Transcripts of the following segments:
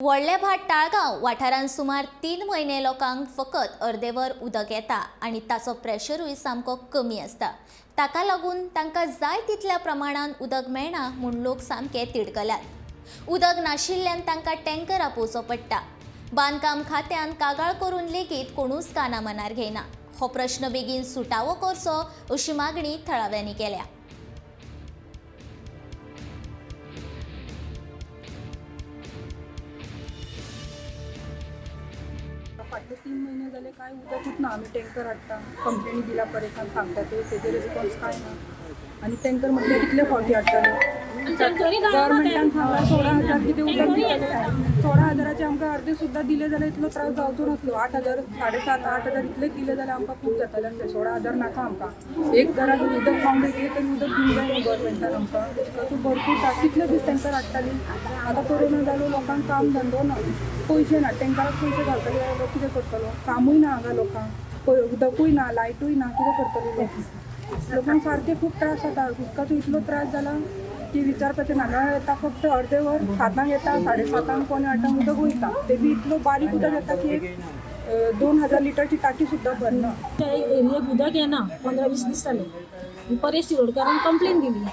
व्हडले भाट ताळगांव वाठारांत सुमार 3 म्हयने लोकांक फकत अर्देवर उदक येता आनी ताचो प्रेशरूय सामको कमी आसता। ताका लागून तांकां जाय तितल्या प्रमाणात उदक मेळना म्हूण लोक सामके तिडकल्यात। उदक नाशिल्ल्यान तांकां टँकर आपोवचो पडटा। बांदकाम खात्यान कागाळ करून लेगीत कोणूच कानामनार घेयना। हो प्रश्न बेगीन सुटावो करचो अशी मागणी थळाव्यांनी केल्या। फाटले 3 महिने झाले काय उदकच ना। आम्ही टँकर हाडटा, कंप्लेनी दिला परेशान सांगता तेजे रिस्पॉन्स काय ना। आणि टँकर म्हटले कितले फावटी हाडटाले। गव्हर्नमेंटान सांगला 16,000 कितें उदक दितले। 16,000चे आमकां अर्दे सुद्दां दिले जाल्यार इतलो त्रास जावचो नासलो। 8,000 7,500 8,000 इतले दिले जाल्यार आमकां खूब जाताले। 16,000 नाका आमकां। एक घराक उदक पावंक येतले तरी उदक दिवंक जाय न्हू गव्हर्नमेंटान आमकां। तातूंत भरपूर त्रास कितले दीस टँकर हाडटाली। आतां कोरोना जालो, लोकांक काम धंदो ना, पैसे ना, टँकराक पैसे घालतले जाल्यार कितें करतलो। कामूय ना हांगा लोकांक, उदकूय ना, लायटूय ना, कितें करतले लोकांक सारके खूब त्रास जाता। उदकाचो इतलो त्रास जाला की विचारपाचें ना। नळ येता फक्त अर्दे वर 7 येता, 7:30 पोने 8 उदक वयता। ते बी इतलो बारीक उदक येता की एक 2,000 लिटरची टाकी सुद्दां भरना। त्या एरियाक उदक येना 15-20 दीस जाले। परेश शिरोडकारान कंप्लेन दिली,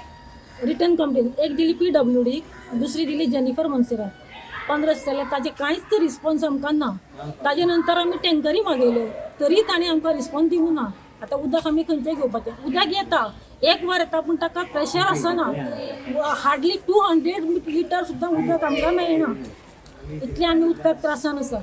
रिटर्न कंप्लेन एक दिली PWD, दुसरी दिली जेनिफर मोन्सेरात। 15 दीस जाले ताजे कांयच रिस्पॉन्स आमकां ना। ताजे नंतर आमी टँकरी मागयले तरी ताणें आमकां रिस्पॉन्स दिवंक ना। आतां उदक आमी खंयचें घेवपाचें। उदक येता, एक वर येता पूण ताका प्रेशर आसना। हार्डली 200 लिटर सुद्दां उदक आमकां मेळना। इतले आमी उदकाक त्रासान आसा।